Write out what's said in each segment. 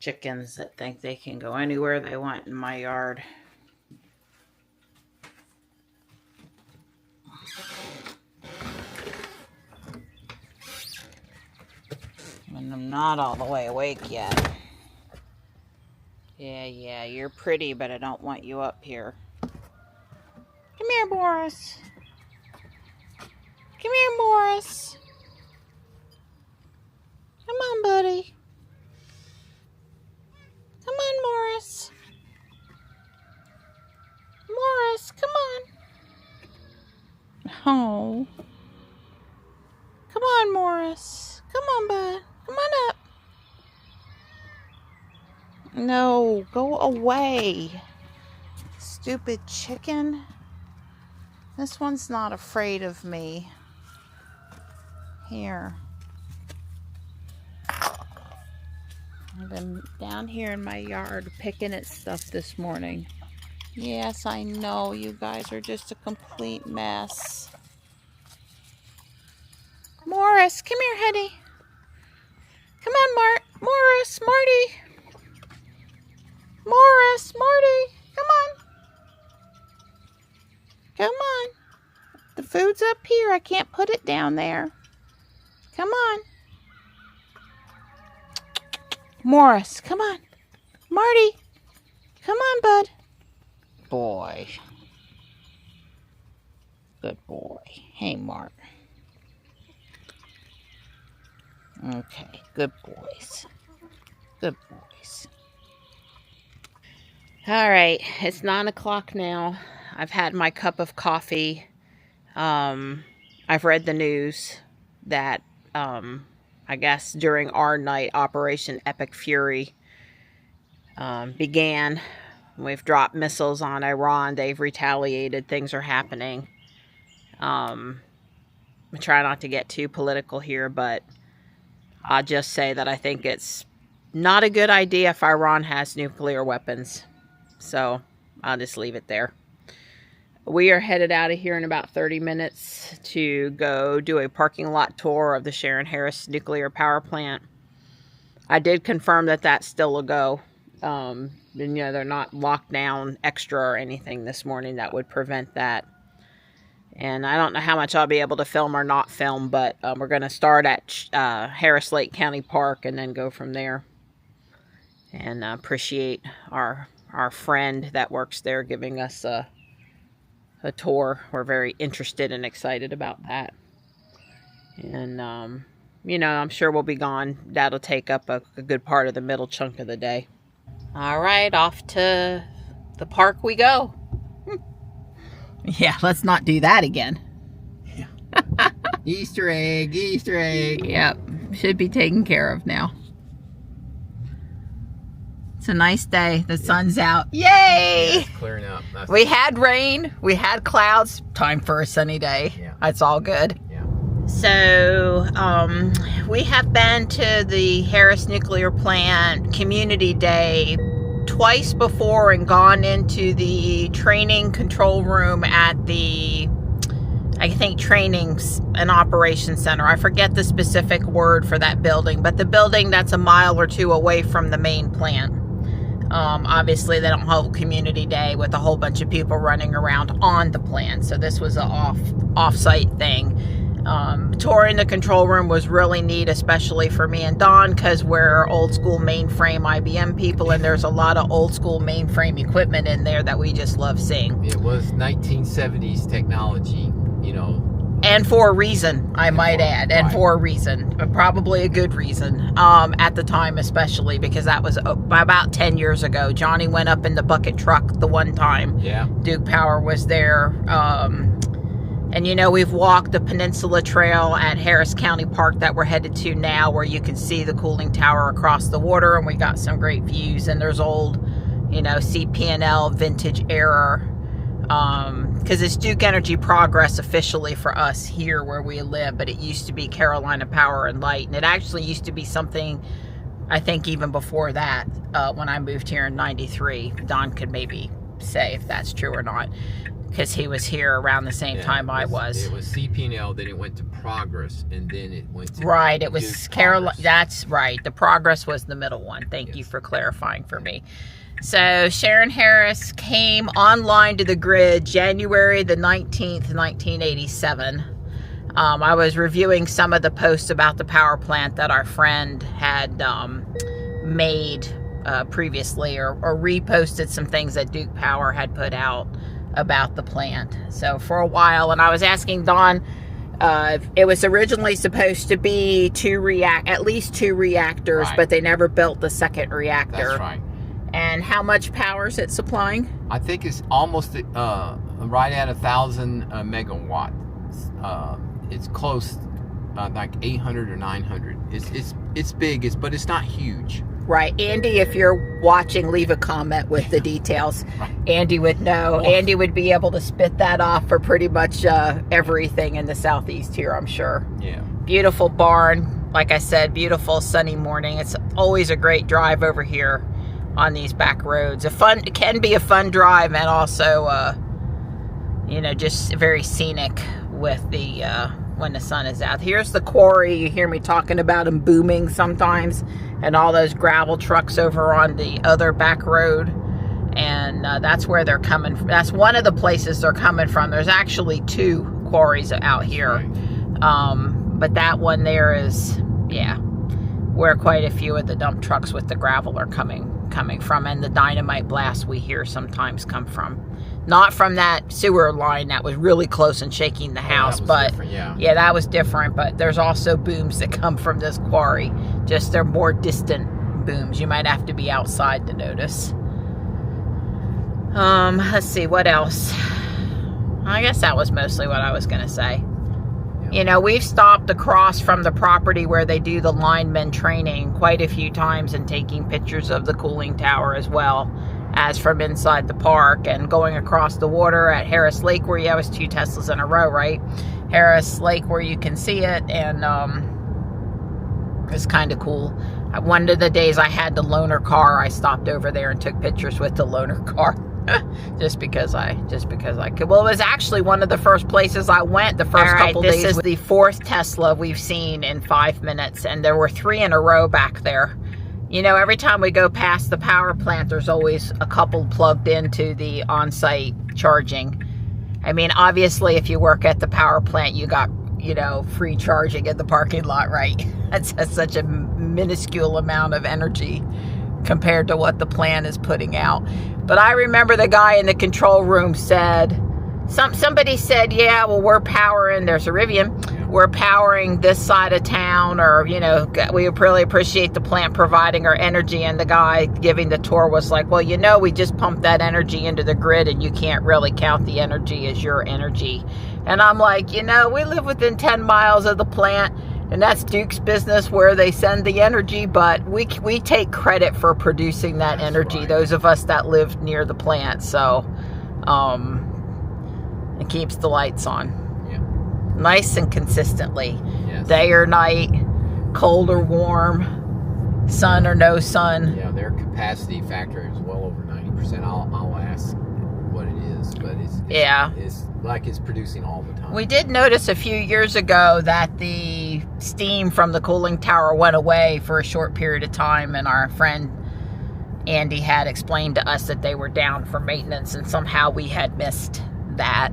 chickens that think they can go anywhere they want in my yard. And I'm not all the way awake yet. Yeah, you're pretty, but I don't want you up here. Come here, Boris. Come here, Boris. Come on, buddy. Come on, Morris. Morris, come on. Oh. Come on, Morris. Come on, bud. Come on up. No, go away. Stupid chicken. This one's not afraid of me. Here. I've been down here in my yard picking at stuff this morning. Yes, I know. You guys are just a complete mess. Morris, come here, honey. Come on, Morris, Marty. Morris, Marty, come on. Come on. The food's up here. I can't put it down there. Come on. Morris, come on. Marty, come on, bud. Boy. Good boy. Hey, Mark. Okay, good boys. Good boys. All right, it's 9 o'clock now. I've had my cup of coffee. I've read the news that, I guess during our night, Operation Epic Fury began. We've dropped missiles on Iran. They've retaliated. Things are happening. I try not to get too political here, but I'll just say that I think it's not a good idea if Iran has nuclear weapons. So I'll just leave it there. We are headed out of here in about 30 minutes to go do a parking lot tour of the Sharon Harris nuclear power plant. I did confirm that that's still a go. And, you know, they're not locked down extra or anything this morning that would prevent that. And I don't know how much I'll be able to film or not film, but we're going to start at Harris Lake County Park and then go from there. And appreciate our friend that works there giving us a tour. We're very interested and excited about that. And, you know, I'm sure we'll be gone. That'll take up a good part of the middle chunk of the day. All right, off to the park we go. Yeah, let's not do that again. Yeah. Easter egg, Easter egg. Yep, should be taken care of now. It's a nice day. The sun's out. Yay! Yeah, it's clearing up. We had rain. We had clouds. Time for a sunny day. Yeah. It's all good. Yeah. So, we have been to the Harris Nuclear Plant Community Day twice before and gone into the training control room at the, I think, training and operations center. I forget the specific word for that building, but the building that's a mile or two away from the main plant. Obviously, they don't hold community day with a whole bunch of people running around on the plant. So this was an off-site thing. Touring the control room was really neat, especially for me and Dawn, because we're old school mainframe IBM people, and there's a lot of old school mainframe equipment in there that we just love seeing. It was 1970s technology, you know. And for a reason, I might add, and for a reason, probably a good reason, at the time especially, because that was about 10 years ago. Johnny went up in the bucket truck the one time. Yeah. Duke Power was there. And, you know, we've walked the Peninsula Trail at Harris County Park that we're headed to now, where you can see the cooling tower across the water, and we got some great views. And there's old, you know, CP&L vintage era, because it's Duke Energy Progress officially for us here where we live, but it used to be Carolina Power and Light, and it actually used to be something, I think, even before that, when I moved here in '93. Don could maybe say if that's true or not. because he was here around the same time I was. It was CP&L, then it went to Progress, and then it went to... Right, it was Carolina. That's right. The Progress was the middle one. Thank you for clarifying for me. So Sharon Harris came online to the grid January the 19th, 1987. I was reviewing some of the posts about the power plant that our friend had made previously, or reposted some things that Duke Power had put out about the plant. So for a while, and I was asking Don, it was originally supposed to be at least two reactors, right, but they never built the second reactor. That's right. And how much power is it supplying? I think it's almost right at 1,000 megawatts. It's close, like 800 or 900. It's big, but it's not huge. Right. Andy, if you're watching, leave a comment with the details. Right. Andy would know. Well, Andy would be able to spit that off for pretty much everything in the southeast here, I'm sure. Yeah. Beautiful barn. Like I said, beautiful sunny morning. It's always a great drive over here on these back roads. It can be a fun drive, and also, just very scenic with the when the sun is out. Here's the quarry. You hear me talking about them booming sometimes, and all those gravel trucks over on the other back road, and that's where they're coming from. That's one of the places they're coming from. There's actually two quarries out here, but that one there is, where quite a few of the dump trucks with the gravel are coming from, and the dynamite blasts we hear sometimes come from. Not from that sewer line that was really close and shaking the house, but that was different. But there's also booms that come from this quarry. Just they're more distant booms. You might have to be outside to notice. Let's see, what else? I guess that was mostly what I was going to say. We've stopped across from the property where they do the lineman training quite a few times, and taking pictures of the cooling tower as well as from inside the park, and going across the water at Harris Lake, where you have 2 Teslas in a row, right? Harris Lake, where you can see it, and it's kind of cool. One of the days I had the loaner car, I stopped over there and took pictures with the loaner car. just because I could. Well, it was actually one of the first places I went the first couple days. This is the 4th Tesla we've seen in 5 minutes, and there were 3 in a row back there. Every time we go past the power plant, there's always a couple plugged into the on-site charging. I mean, obviously, if you work at the power plant, you got, free charging in the parking lot, right? That's such a minuscule amount of energy compared to what the plant is putting out. But I remember the guy in the control room said, somebody said, well, we're powering, there's a Rivian, we're powering this side of town, or, we really appreciate the plant providing our energy. And the guy giving the tour was like, well, we just pumped that energy into the grid, and you can't really count the energy as your energy. And I'm like, we live within 10 miles of the plant, and that's Duke's business where they send the energy, but we take credit for producing that energy, right, those of us that live near the plant. So it keeps the lights on. Yeah. Nice and consistently. Yes. Day or night, cold or warm, sun or no sun. Yeah, their capacity factor is well over 90%. I'll ask what it is, but it's like it's producing all the time. We did notice a few years ago that the steam from the cooling tower went away for a short period of time, and our friend Andy had explained to us that they were down for maintenance, and somehow we had missed that.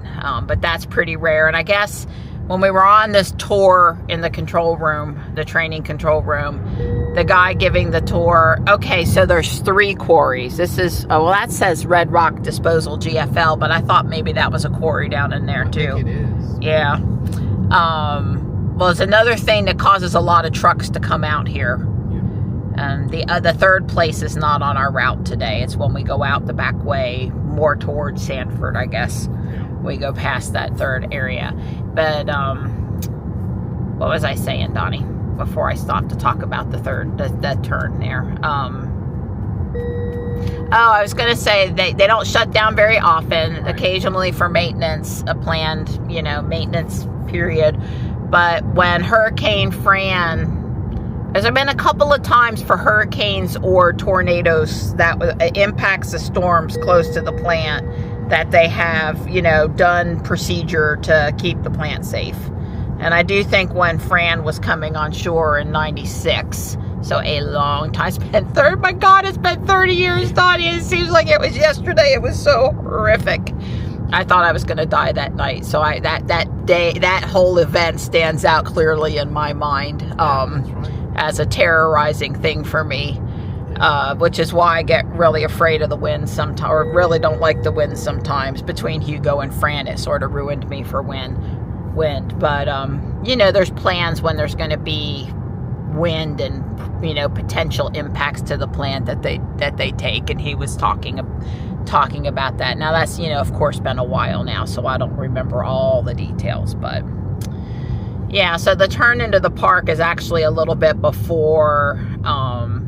But that's pretty rare. And I guess when we were on this tour in the control room, the training control room, the guy giving the tour, okay, so there's 3 quarries. This is, that says Red Rock Disposal GFL, but I thought maybe that was a quarry down in there too. I think it is. Yeah. Well, it's another thing that causes a lot of trucks to come out here. And the 3rd place is not on our route today. It's when we go out the back way, more towards Sanford, I guess. We go past that 3rd area. But what was I saying, Donnie, before I stopped to talk about the that turn there? I was going to say they don't shut down very often. Occasionally for maintenance, a planned maintenance period. But when Hurricane Fran, there's been a couple of times for hurricanes or tornadoes that impacts the storms close to the plant, that they have, you know, done procedure to keep the plant safe. And I do think when Fran was coming on shore in 96, so a long time, my God, it's been 30 years, Donnie. It seems like it was yesterday. It was so horrific. I thought I was going to die that night. So that whole event stands out clearly in my mind as a terrorizing thing for me, which is why I get really afraid of the wind sometimes, or really don't like the wind sometimes. Between Hugo and Fran, it sort of ruined me for wind. But, you know, there's plans when there's going to be wind and, you know, potential impacts to the plant that they take, and he was talking about that. Now that's, you know, of course been a while now, so I don't remember all the details, but yeah. So the turn into the park is actually a little bit before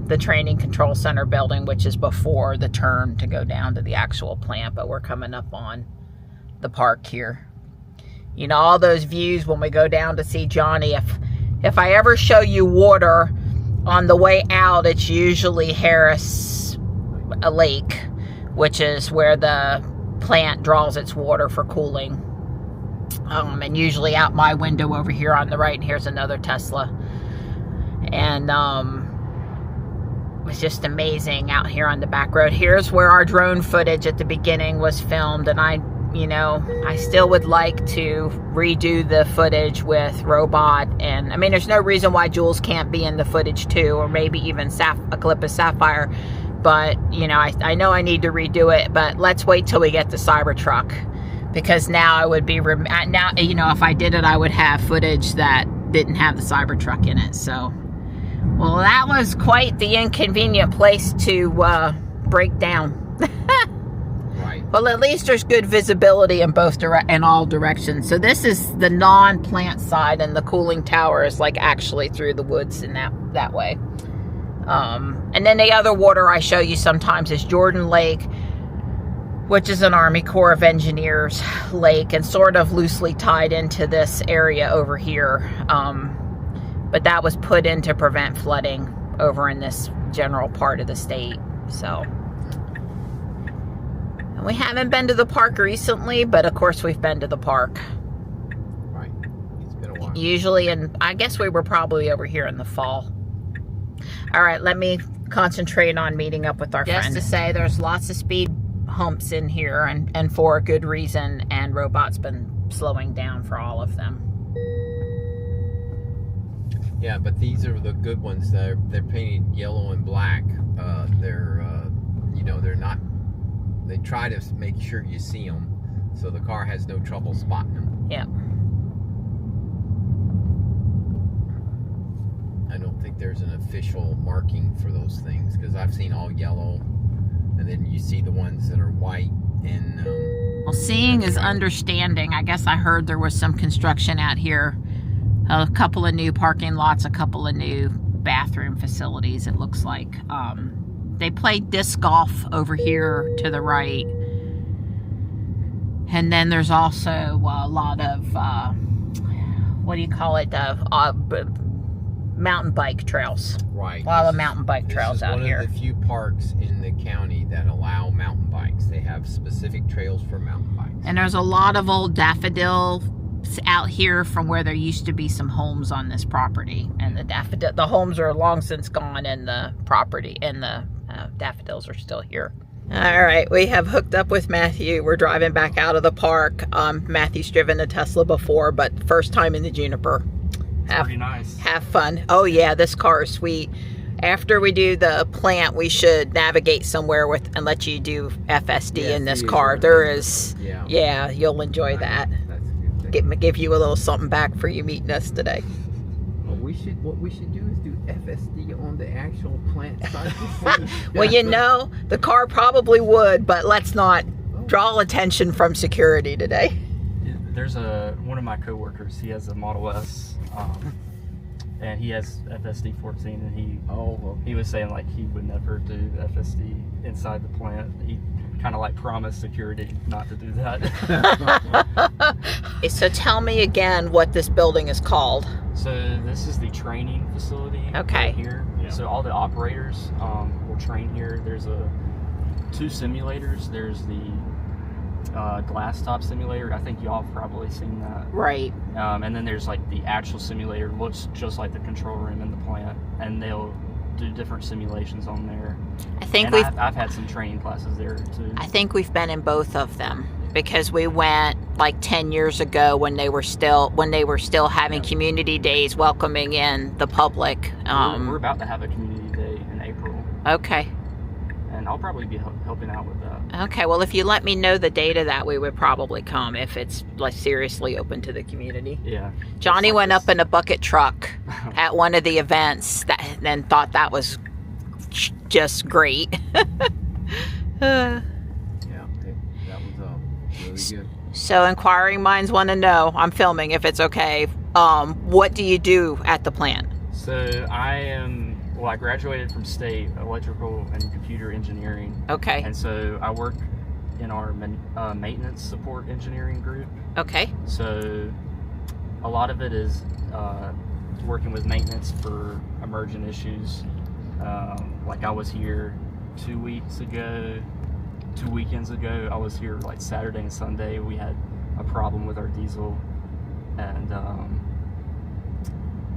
the training control center building, which is before the turn to go down to the actual plant, but we're coming up on the park here. You know, all those views when we go down to see Johnny. If I ever show you water on the way out, it's usually Harris Lake, which is where the plant draws its water for cooling. And usually out my window over here on the right, and here's another Tesla. And it's just amazing out here on the back road. Here's where our drone footage at the beginning was filmed, and I still would like to redo the footage with Robot. And I mean, there's no reason why Jules can't be in the footage too, or maybe even a clip of Sapphire. But, you know, I know I need to redo it, but let's wait till we get the Cybertruck, because now I would be, now, you know, if I did it, I would have footage that didn't have the Cybertruck in it. So, well, that was quite the inconvenient place to break down. Right. Well, at least there's good visibility in all directions. So this is the non-plant side, and the cooling tower is like actually through the woods in that way. And then the other water I show you sometimes is Jordan Lake, which is an Army Corps of Engineers lake, and sort of loosely tied into this area over here. But that was put in to prevent flooding over in this general part of the state. So, and we haven't been to the park recently, but of course we've been to the park. Right. It's been a while. Usually, I guess we were probably over here in the fall. All right, let me concentrate on meeting up with our friend. Just to say, there's lots of speed humps in here, and for a good reason, and Robot's been slowing down for all of them. Yeah, but these are the good ones. They're painted yellow and black. You know, they're not. They try to make sure you see them, so the car has no trouble spotting them. Yep. I don't think there's an official marking for those things, because I've seen all yellow, and then you see the ones that are white. And well, seeing is understanding. I guess I heard there was some construction out here, a couple of new parking lots, a couple of new bathroom facilities. It looks like they play disc golf over here to the right, and then there's also a lot of what do you call it? Mountain bike trails. Right. A lot of mountain bike trails out here. This is one of the few parks in the county that allow mountain bikes. They have specific trails for mountain bikes. And there's a lot of old daffodils out here from where there used to be some homes on this property. And the homes are long since gone, and the property and the daffodils are still here. All right, we have hooked up with Matthew. We're driving back out of the park. Matthew's driven a Tesla before, but first time in the Juniper. Pretty nice. Have fun. Oh yeah, this car is sweet. After we do the plant, we should navigate somewhere and let you do FSD in this car. There is, yeah, you'll enjoy that. That's a good thing. Give you a little something back for you meeting us today. Well, what we should do is do FSD on the actual plant side. Well, you know, the car probably would, but let's not draw attention from security today. There's one of my coworkers. He has a Model S, and he has FSD 14, and he was saying like he would never do FSD inside the plant. He kind of like promised security not to do that. So tell me again what this building is called. So this is the training facility. Okay. Right here. Yeah. So all the operators will train here. There's two simulators. There's the glass top simulator. I think y'all have probably seen that. Right. And then there's like the actual simulator, looks just like the control room in the plant, and they'll do different simulations on there. I think I've had some training classes there too. I think we've been in both of them, because we went like 10 years ago when they were still having community days welcoming in the public. We're about to have a community day in April. Okay. And I'll probably be helping out with that. Okay, well, if you let me know the date of that, we would probably come if it's like seriously open to the community. Yeah. Johnny went up in a bucket truck at one of the events and thought that was just great. Yeah, that was really good. So inquiring minds want to know, I'm filming if it's okay, what do you do at the plant? So I graduated from state electrical and computer engineering. Okay. And so I work in our maintenance support engineering group. Okay. So a lot of it is working with maintenance for emergent issues. Like I was here 2 weekends ago, I was here like Saturday and Sunday. We had a problem with our diesel, and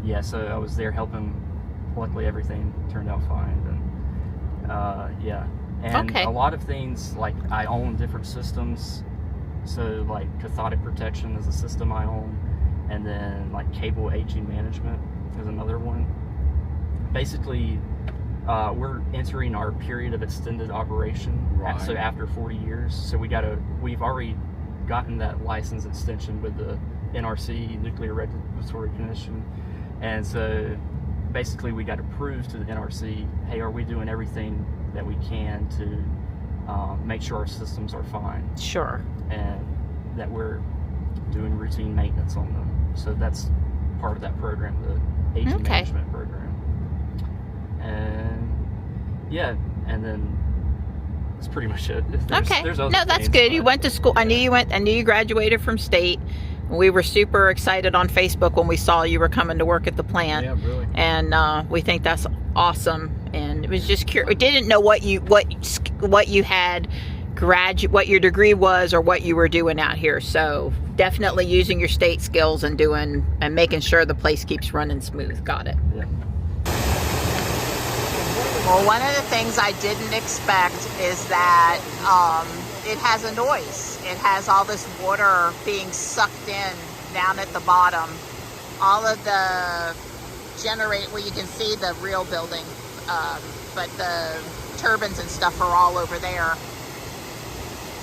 yeah, so I was there helping. Luckily everything turned out fine, and yeah, and okay. A lot of things, like I own different systems, so like cathodic protection is a system I own, and then like cable aging management is another one. Basically, we're entering our period of extended operation, right. So after 40 years, so we've already gotten that license extension with the NRC, Nuclear Regulatory Commission, and so basically we got to prove to the NRC, hey, are we doing everything that we can to make sure our systems are fine? Sure. And that we're doing routine maintenance on them. So that's part of that program, the aging management program. And yeah, and then that's pretty much it. There's other that's things, good. You went to school. Yeah. I knew you graduated from state. We were super excited on Facebook when we saw you were coming to work at the plant. Yeah, really. And we think that's awesome. And it was just curious. We didn't know what you had what your degree was or what you were doing out here. So definitely using your state skills and making sure the place keeps running smooth. Got it. Yeah. Well, one of the things I didn't expect is that it has a noise. It has all this water being sucked in down at the bottom. All of the well, you can see the real building, but the turbines and stuff are all over there.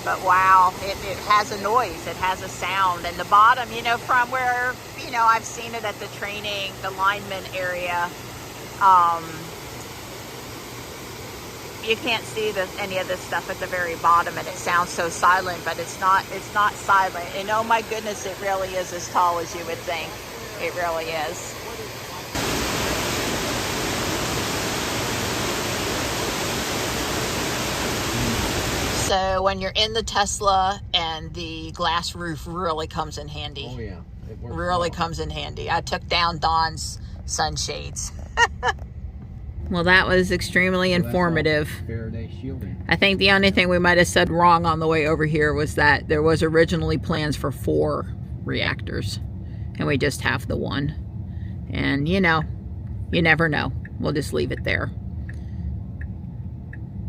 But wow, it has a noise. It has a sound. And the bottom, from where, I've seen it at the training, the lineman area, you can't see any of this stuff at the very bottom, and it sounds so silent, but it's not silent. And oh my goodness, it really is as tall as you would think. It really is. So when you're in the Tesla, and the glass roof really comes in handy. Oh yeah, it works really well. comes in handy. I took down Don's sunshades. Well, that was extremely informative. Faraday shielding. I think the only thing we might have said wrong on the way over here was that there was originally plans for 4 reactors, and we just have the 1. And you never know. We'll just leave it there.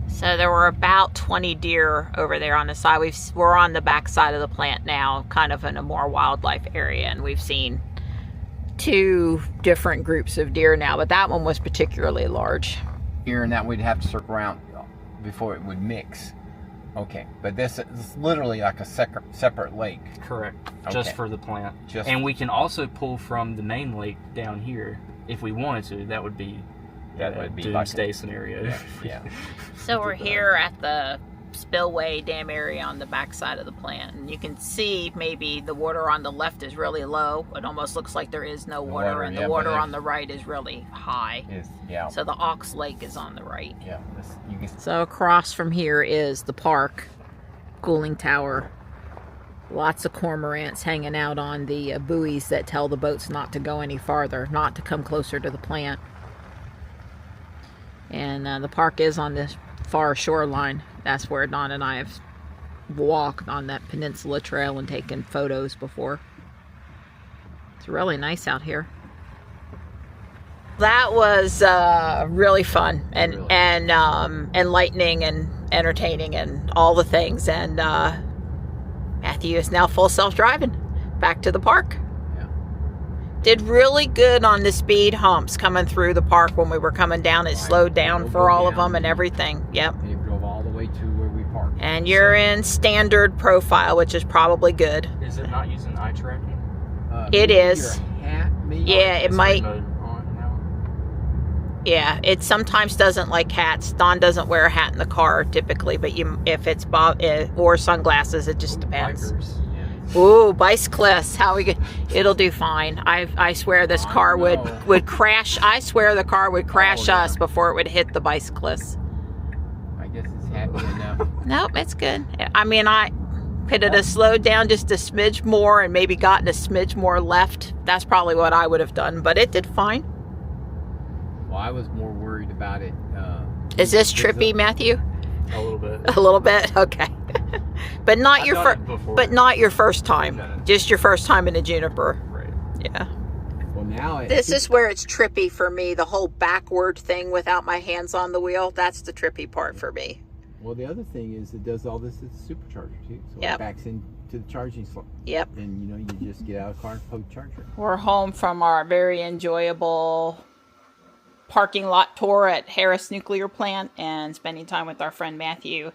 So there were about 20 deer over there on the side. We're on the back side of the plant now, kind of in a more wildlife area, and we've seen 2 different groups of deer now, but that one was particularly large. Here and that we'd have to circle around before it would mix. Okay, but this is literally like a separate lake. Correct. Okay. Just for the plant. And we can also pull from the main lake down here if we wanted to. That would be doomsday scenario. Yeah. So we're here at the spillway dam area on the back side of the plant, and you can see maybe the water on the left is really low. It almost looks like there is no water, and the water on the right is really high. Yeah. So the Ox Lake is on the right. Yeah. So across from here is the park, cooling tower. Lots of cormorants hanging out on the buoys that tell the boats not to go any farther, not to come closer to the plant. And the park is on this far shoreline. That's where Don and I have walked on that Peninsula Trail and taken photos before. It's really nice out here. That was really fun and Really? and enlightening and entertaining and all the things. And Matthew is now full self-driving back to the park. Yeah. Did really good on the speed humps coming through the park when we were coming down. It Right. slowed down It'll for go all of down. them and everything. Yep. And it drove all the way to where we parked. And you're in standard profile, which is probably good. Is it not using eye tracking? It Maybe is. your hat, maybe? Yeah, it might. Mode on now? Yeah, it sometimes doesn't like hats. Don doesn't wear a hat in the car typically, but if it's or sunglasses, it just depends. Bikers. Yeah. Ooh, bicyclists, how we get? It'll do fine. I swear this car know. would crash. I swear the car would crash yeah. us before it would hit the bicyclists. I guess it's happy enough. Nope, it's good. I mean, could it have slowed down just a smidge more and maybe gotten a smidge more left? That's probably what I would have done, but it did fine. Well, I was more worried about it. Is this trippy, Matthew? A little bit. A little bit, okay. But not I've your done first. it before. But not your first time. No. Just your first time in a Juniper. Right. Yeah. Well, now This is where it's trippy for me. The whole backward thing without my hands on the wheel. That's the trippy part for me. Well, the other thing is it does all this at the supercharger too. So Yep. it backs into the charging slot. Yep. And you know, you just get out of the car and plug the charger. We're home from our very enjoyable parking lot tour at Harris Nuclear Plant and spending time with our friend Matthew.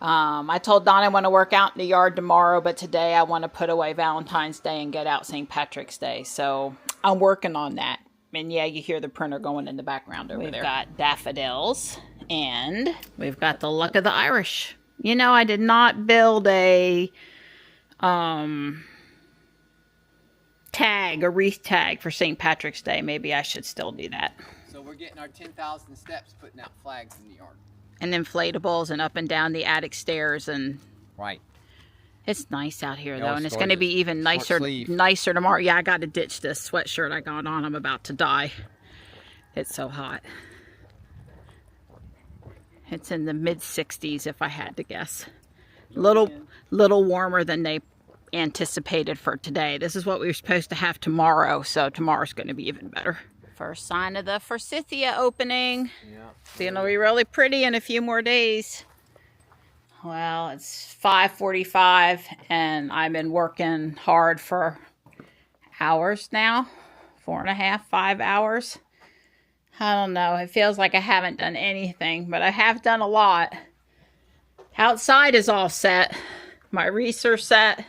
I told Don I want to work out in the yard tomorrow, but today I want to put away Valentine's Day and get out St. Patrick's Day. So I'm working on that. And yeah, you hear the printer going in the background over there. We've got daffodils and we've got the luck of the Irish. You know, I did not build a wreath tag for St. Patrick's Day. Maybe I should still do that. So we're getting our 10,000 steps putting out flags in the yard. And inflatables and up and down the attic stairs, and Right. it's nice out here Yeah, though, I'll and it's start going to it. be even Short nicer sleeve. nicer tomorrow. Yeah, I got to ditch this sweatshirt I got on. I'm about to die. It's so hot. It's in the mid 60s if I had to guess. Little warmer than they anticipated for today. This is what we were supposed to have tomorrow, so tomorrow's going to be even better. First sign of the forsythia opening. Yeah. It's going to be really pretty in a few more days. Well, it's 5:45 and I've been working hard for hours now. 4.5, 5 hours. I don't know. It feels like I haven't done anything, but I have done a lot. Outside is all set. My wreaths are set.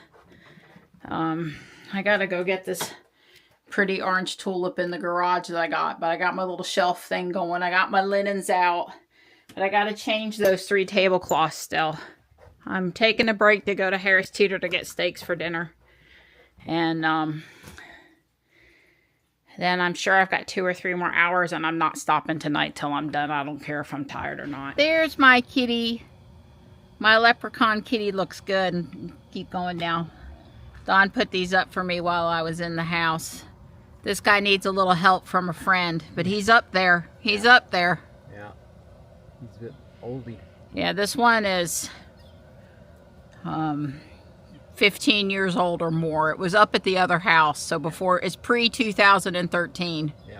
I got to go get this pretty orange tulip in the garage that I got, but I got my little shelf thing going. I got my linens out, but I got to change those 3 tablecloths still. I'm taking a break to go to Harris Teeter to get steaks for dinner. And then I'm sure I've got 2 or 3 more hours, and I'm not stopping tonight till I'm done. I don't care if I'm tired or not. There's my kitty. My leprechaun kitty looks good. And keep going down. Don put these up for me while I was in the house. This guy needs a little help from a friend, but he's up there. He's up there. Yeah. He's a bit oldie. Yeah, this one is 15 years old or more. It was up at the other house, so before, it's pre-2013. Yeah.